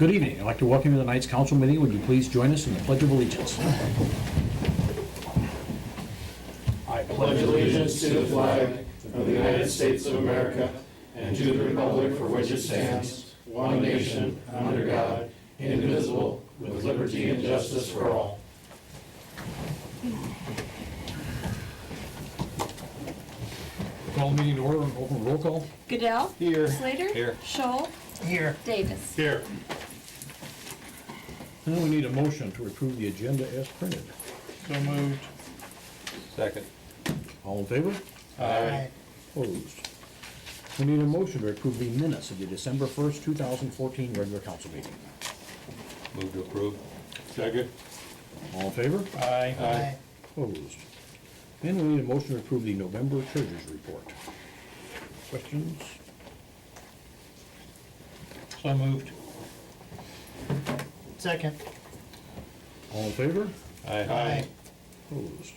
Good evening. I'd like to welcome you to tonight's council meeting. Would you please join us in the Pledge of Allegiance? I pledge allegiance to the flag of the United States of America and to the republic for which it stands, one nation, under God, indivisible, with liberty and justice for all. Call the meeting to order and open roll call. Goodell. Here. Slater. Here. Scholl. Here. Davis. Here. Now we need a motion to approve the agenda as printed. So moved. Second. All in favor? Aye. Opposed? We need a motion to approve the minutes of the December 1st, 2014 regular council meeting. Move to approve. Second. All in favor? Aye. Opposed? And we need a motion to approve the November treasurer's report. Questions? So moved. Second. All in favor? Aye. Opposed?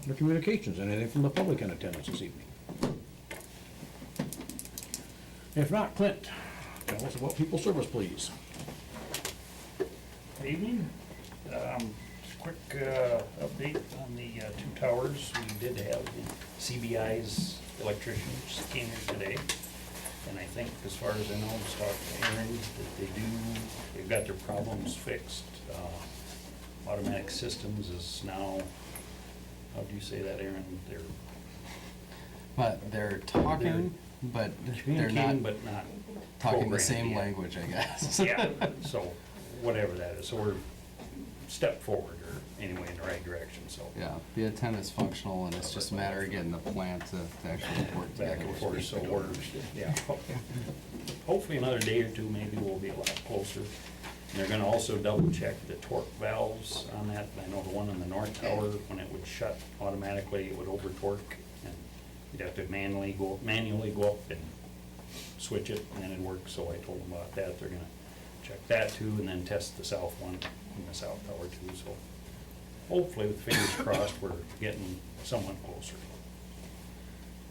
Under communications, anything from the public in attendance this evening? If not, Clint, tell us about people service, please. Good evening. Quick update on the two towers. We did have the CBI's electricians came here today. And I think, as far as I know, it's talked to Aaron, that they've got their problems fixed. Automatic systems is now, how do you say that, Aaron? But they're talking, but they're Communicating, not but not talking the same programming yet. language, I guess. Yeah, so whatever that is. So we're step forward, or anyway, in the right direction, so. Yeah, the antenna is functional, and it's just a matter of getting the plant to actually work Back together. and forth, so we're, yeah. Hopefully another day or two, maybe we'll be a lot closer. And they're gonna also double check the torque valves on that. I know the one on the north tower, when it would shut automatically, it would over torque, and you'd have to manually go up and switch it, and then it'd work, so I told them about that. They're gonna check that too, and then test the south one in the south tower too, so hopefully, with fingers crossed, we're getting somewhat closer.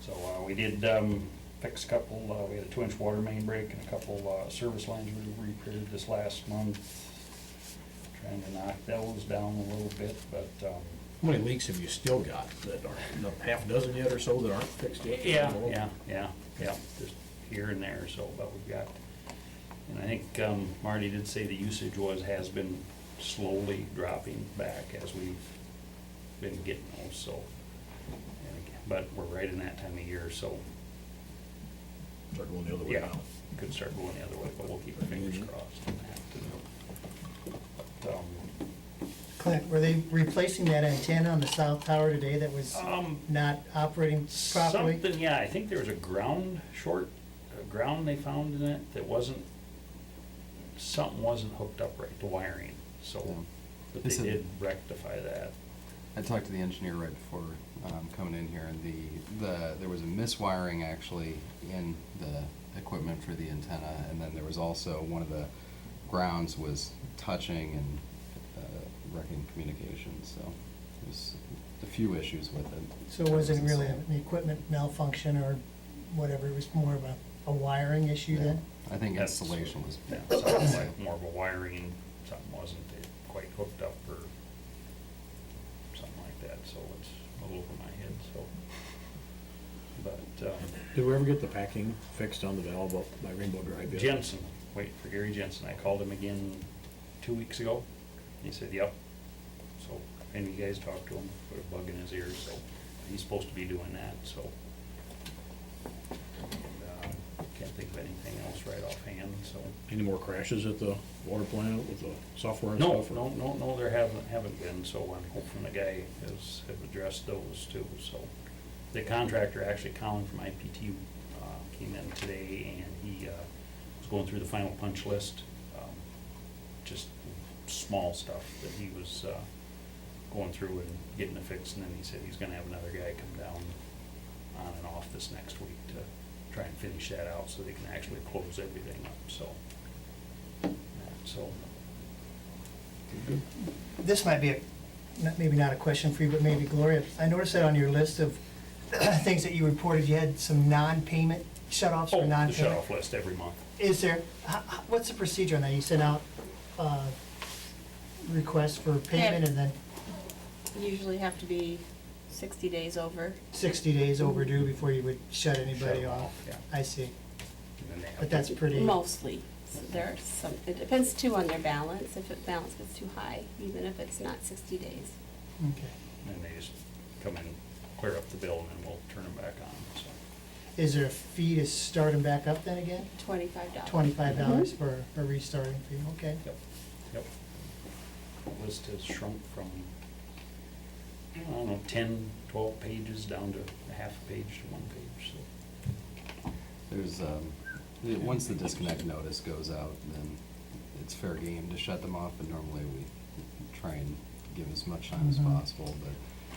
So we did fix a couple, we had a 2-inch water main break and a couple service lines we repaired this last month. Trying to knock those down a little bit, but How many leaks have you still got that are, half a dozen yet or so that aren't fixed yet? yeah, just here and there, so, but we've got, and I think Marty did say the usage has been slowly dropping back as we've been getting those, so. And again, but we're right in that time of year, so, Start going the other way yeah, now. could start going the other way, but we'll keep our fingers crossed on that. But, Clint, were they replacing that antenna on the south tower today that was not operating properly? something, yeah, I think there was a ground they found in it that something wasn't hooked up right, the wiring, so, Yeah. but They they said- did rectify that. I talked to the engineer right before coming in here, and there was a miswiring actually in the equipment for the antenna, and then there was also one of the grounds was touching and wrecking communications, so there's a few issues with it. So it wasn't really an equipment malfunction or whatever, it was more of a wiring issue Yeah. then? I think That's- installation was. Yeah, something like more of a wiring, something wasn't quite hooked up or something like that, so it's a little over my head, so. But Did we ever get the packing fixed on the valve up by Rainbow Drive yet? Jensen, wait for Gary Jensen, I called him again 2 weeks ago. He said, yep. So, if any of you guys talk to him, put a bug in his ear, so he's supposed to be doing that, so. And, can't think of anything else right offhand, so. Any more crashes at the water plant with the software and No, stuff? no, there haven't been, so I'm hoping the guy have addressed those too, so. The contractor, actually Colin from IPT, came in today and he was going through the final punch list, just small stuff that he was going through and getting it fixed, and then he said he's gonna have another guy come down on and off this next week to try and finish that out so they can actually close everything up, so. So, This might be maybe not a question for you, but maybe Gloria. I noticed that on your list of things that you reported, you had some non-payment shut-offs oh, for the non-payment. shut-off list every month. Is there, what's the procedure on that? You send out request for payment and then Usually have to be 60 days over. 60 days overdue before you would shut anybody Shut 'em off? yeah. I see. And then they have But to- that's pretty, Mostly. So there are some, it depends too on their balance. If it balance gets too high, even if it's not 60 days. okay. And they just come in, clear up the bill, and then we'll turn them back on, so. Is there a fee to start them back up then again? $25. $25 for a restarting fee, okay. Yep, yep. The list has shrunk from, I don't know, 10, 12 pages down to a half a page to 1 page, so. There's, once the disconnect notice goes out, then it's fair game to shut them off, and normally we try and give as much time as Mhm. possible, but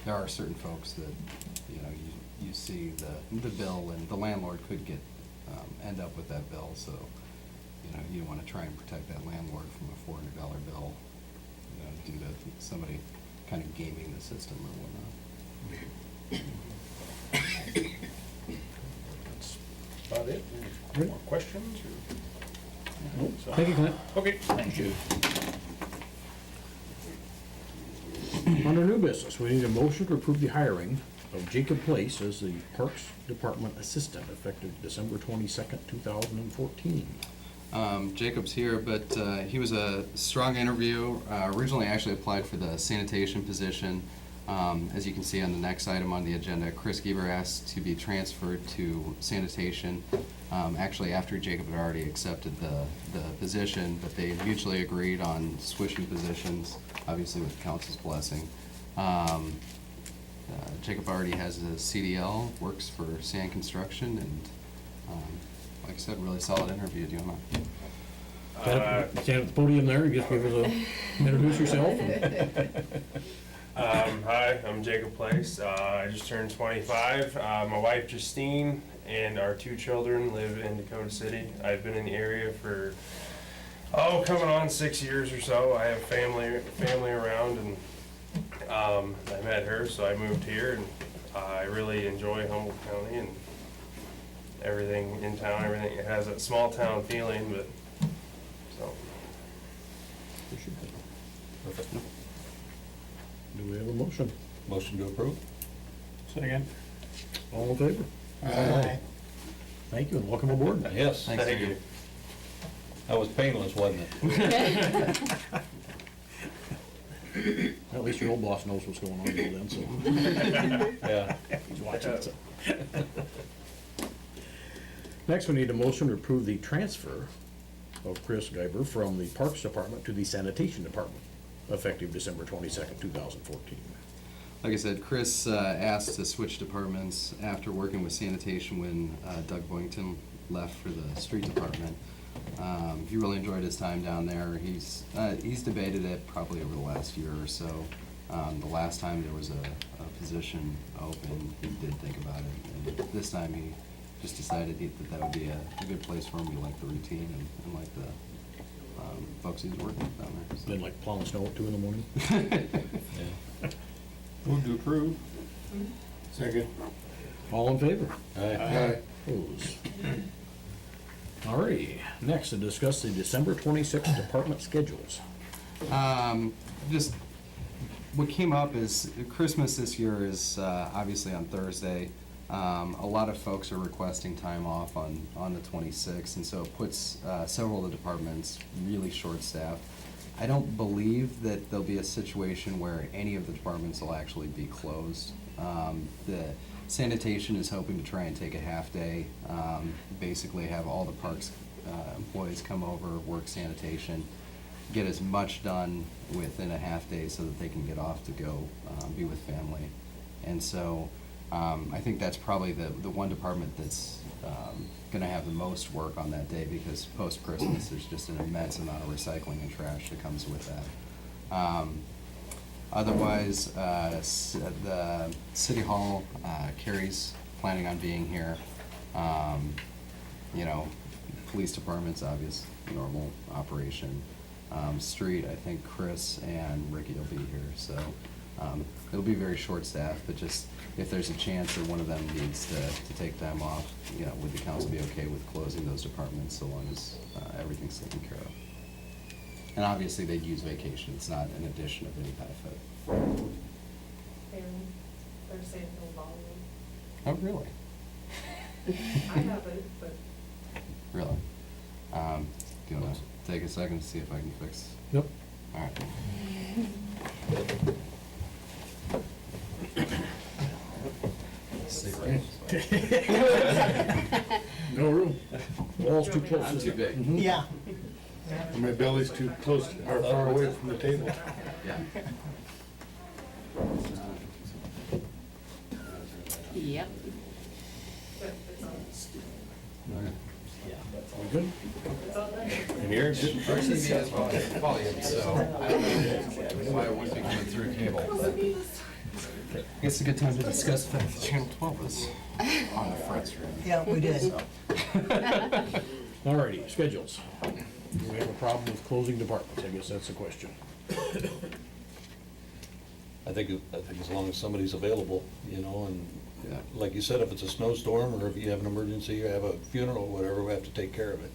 there are certain folks that, you know, you see the bill, and the landlord could get, end up with that bill, so, you know, you wanna try and protect that landlord from a $400 bill, you know, due to somebody kind of gaming the system or whatnot. That's about it. Any more questions, or? Nope. So- Thank you, Clint. Okay, thank you. Under new business, we need a motion to approve the hiring of Jacob Place as the Parks Department Assistant effective December 22nd, 2014. Jacob's here, but he was a strong interview. Originally actually applied for the sanitation position. As you can see on the next item on the agenda, Chris Gieber asked to be transferred to sanitation. Actually, after Jacob had already accepted the position, but they mutually agreed on switching positions, obviously with council's blessing. Jacob already has a CDL, works for sand construction, and like I said, really solid interview. Do you want to? Stand at the podium there, and just give us introduce yourself. Hi, I'm Jacob Place. I just turned 25. My wife Justine and our 2 children live in Dakota City. I've been in the area for, coming on 6 years or so. I have family around, and I met her, so I moved here, and I really enjoy Humboldt County and everything in town. Everything, it has that small town feeling, but so. Perfect. Do we have a motion? Motion to approve? Second. All in favor? Aye. Thank you, and welcome aboard. Yes. Thanks, Thank Jacob. you. That was painless, wasn't it? At least your old boss knows what's going on then, so Yeah. he's watching, so. Next, we need a motion to approve the transfer of Chris Geiber from the Parks Department to the Sanitation Department, effective December 22nd, 2014. Like I said, Chris asked to switch departments after working with sanitation when Doug Boynton left for the street department. He really enjoyed his time down there. He's debated it probably over the last year or so. The last time there was a position open, he did think about it. And this time he just decided that would be a good place for him. He liked the routine and liked the folks he was working with down there. So. Been like plowing snow at 2 in the morning. Move to approve? Second. All in favor? Aye. Opposed? Alrighty, next to discuss the December 26th department schedules. Just what came up is Christmas this year is obviously on Thursday. A lot of folks are requesting time off on the 26th, and so it puts several of the departments really short-staffed. I don't believe that there'll be a situation where any of the departments will actually be closed. The sanitation is hoping to try and take a half-day, basically have all the parks employees come over, work sanitation, get as much done within a half-day so that they can get off to go be with family. And so I think that's probably the one department that's going to have the most work on that day, because post-Christmas there's just an immense amount of recycling and trash that comes with that. Otherwise, the City Hall, Carrie's planning on being here. You know, police department's obvious, normal operation. Street, I think Chris and Ricky will be here, so it'll be very short-staffed, but just if there's a chance that one of them needs to take time off, you know, would the council be okay with closing those departments so long as everything's taken care of? And obviously, they'd use vacation, it's not an addition of any benefit. And they're saying no volume. Oh, really? I have it, but Really? Do you wanna take a second to see if I can fix? Yep. All right. No room. Wall's too close. I'm too big. Mhm. Yeah. And my belly's too close, or far away from the table. Yeah. Yep. but it's on, We good? it's on there. And here, Our TV has volume, so I don't know why it wouldn't be coming through cable. but I guess a good time to discuss the fact that Channel 12 is on the front stream. Yeah, we did. Alrighty, schedules. Do we have a problem with closing departments? I guess that's the question. I think as long as somebody's available, you know, and Yeah. like you said, if it's a snowstorm or if you have an emergency, you have a funeral, whatever, we have to take care of it,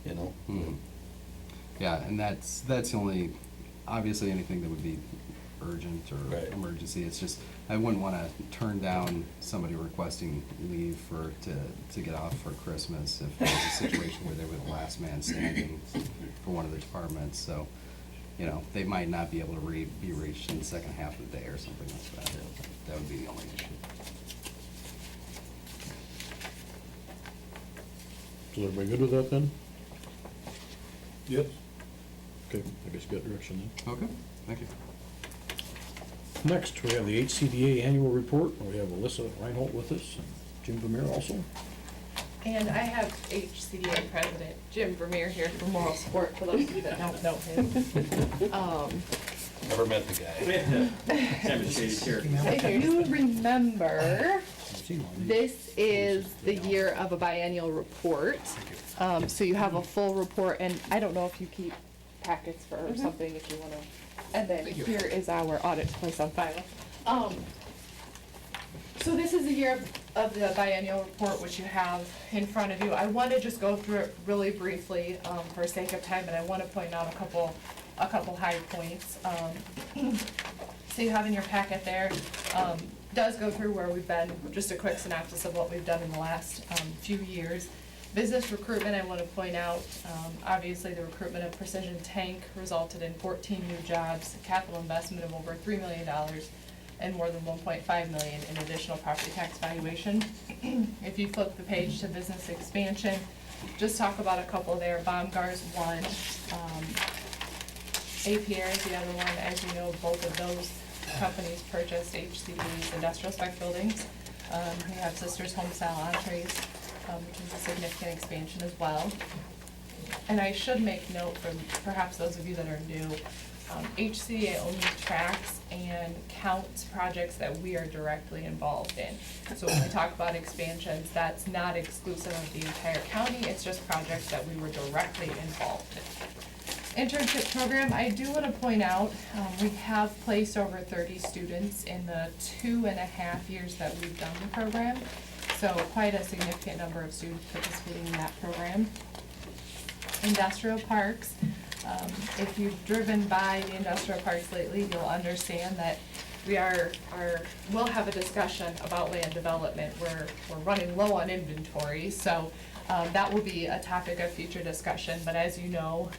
you know? Mhm. Yeah, and that's the only, obviously, anything that would be urgent or Right. emergency, it's just, I wouldn't wanna turn down somebody requesting leave to get off for Christmas if there's a situation where they were the last man standing for one of the departments, so, you know, they might not be able to be reached in the second half of the day or something like that. That would be the only issue. Is everybody good with that then? Yes. Okay, I guess you got direction then. Okay, thank you. Next, we have the HCDA annual report. We have Alyssa Reinhold with us, and Jim Vermeer also. And I have HCDA President Jim Vermeer here for moral support, for those of you that don't know him. Never met the guy. If you remember, this is the year of a biennial report. So you have a full report, and I don't know if you keep packets for or something if you wanna. And then here is our audit to place on file. So this is the year of the biennial report, which you have in front of you. I want to just go through it really briefly, for sake of time, and I want to point out a couple high points. So you have in your packet there, does go through where we've been, just a quick synopsis of what we've done in the last, few years. Business recruitment, I want to point out, obviously the recruitment of Precision Tank resulted in 14 new jobs, capital investment of over $3 million, and more than $1.5 million in additional property tax valuation. If you flip the page to business expansion, just talk about a couple there. Baumgart's one, APR is the other one. As you know, both of those companies purchased HCD's industrial spec buildings. We have Sisters Home Style Entrees, which is a significant expansion as well. And I should make note for perhaps those of you that are new, HCA only tracks and counts projects that we are directly involved in. So when we talk about expansions, that's not exclusive of the entire county, it's just projects that we were directly involved in. Internship program, I do want to point out, we have placed over 30 students in the 2.5 years that we've done the program. So quite a significant number of students participating in that program. Industrial parks, if you've driven by the industrial parks lately, you'll understand that we'll have a discussion about land development. We're running low on inventory, so that will be a topic of future discussion. But as you know,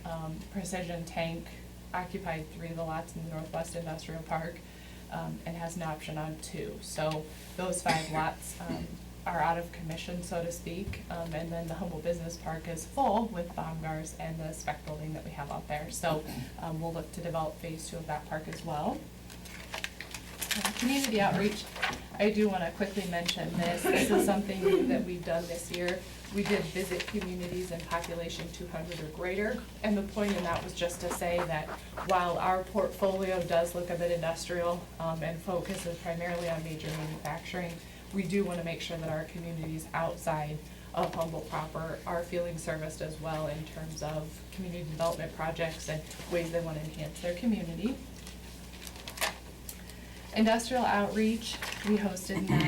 Precision Tank occupied 3 of the lots in the Northwest Industrial Park and has an option on 2. So those 5 lots are out of commission, so to speak, and then the Humboldt Business Park is full with Baumgart's and the spec building that we have out there. So we'll look to develop phase 2 of that park as well. Community outreach, I do want to quickly mention this. This is something new that we've done this year. We did visit communities in population 200 or greater, and the point in that was just to say that while our portfolio does look a bit industrial and focuses primarily on major manufacturing, we do want to make sure that our communities outside of Humboldt proper are feeling serviced as well in terms of community development projects and ways they want to enhance their community. Industrial outreach, we hosted 9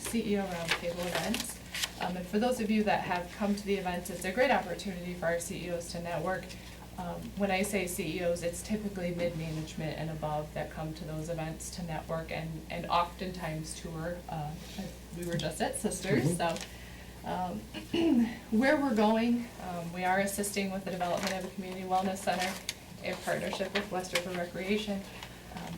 CEO roundtable events. And for those of you that have come to the events, it's a great opportunity for our CEOs to network. When I say CEOs, it's typically mid-management and above that come to those events to network and oftentimes tour. We were just at Sisters, so where we're going, we are assisting with the development of a community wellness center in partnership with West River Recreation,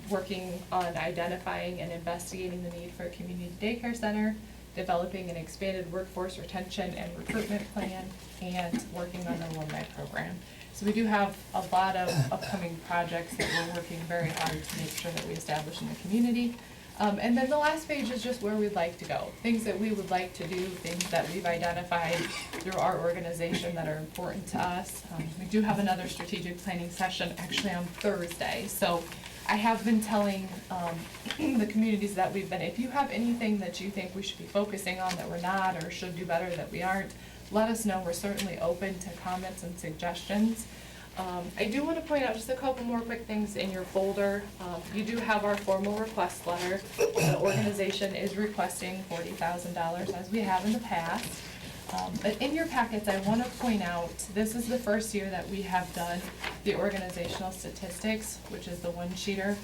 working on identifying and investigating the need for a community daycare center, developing an expanded workforce retention and recruitment plan, and working on an alumni program. So we do have a lot of upcoming projects that we're working very hard to make sure that we establish in the community. And then the last page is just where we'd like to go, things that we would like to do, things that we've identified through our organization that are important to us. We do have another strategic planning session actually on Thursday. So I have been telling the communities that we've been, if you have anything that you think we should be focusing on that we're not, or should do better that we aren't, let us know. We're certainly open to comments and suggestions. I do want to point out just a couple more quick things in your folder. You do have our formal request letter. The organization is requesting $40,000 as we have in the past. But in your packets, I want to point out, this is the first year that we have done the organizational statistics, which is the one-sheeter.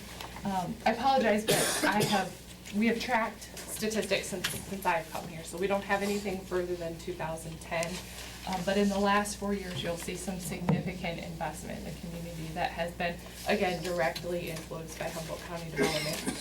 I apologize, but we have tracked statistics since I've come here, so we don't have anything further than 2010. But in the last 4 years, you'll see some significant investment in the community that has been, again, directly influenced by Humboldt County development.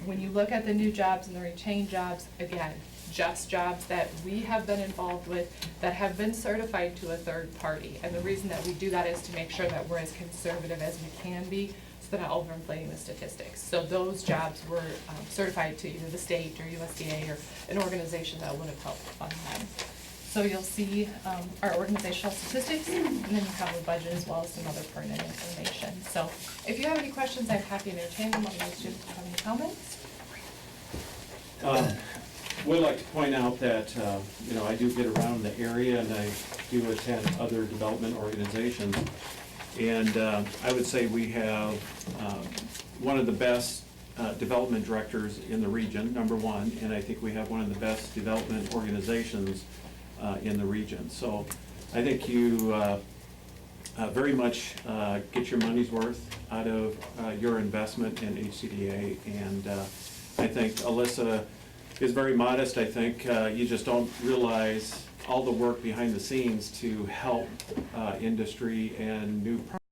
When you look at the new jobs and the retained jobs, again, just jobs that we have been involved with that have been certified to a third party. And the reason that we do that is to make sure that we're as conservative as we can be, so they're not overinflating the statistics. So those jobs were certified to either the state or USDA or an organization that would have helped fund them. So you'll see our organizational statistics, and then you have a budget as well as some other pertinent information. So if you have any questions, I'm happy to entertain them. Otherwise, do you have any comments? Would like to point out that, I do get around the area and I do attend other development organizations. And I would say we have one of the best development directors in the region, number one, and I think we have one of the best development organizations in the region. So I think you very much get your money's worth out of your investment in HCDA, and I think Alyssa is very modest. I think you just don't realize all the work behind the scenes to help industry and new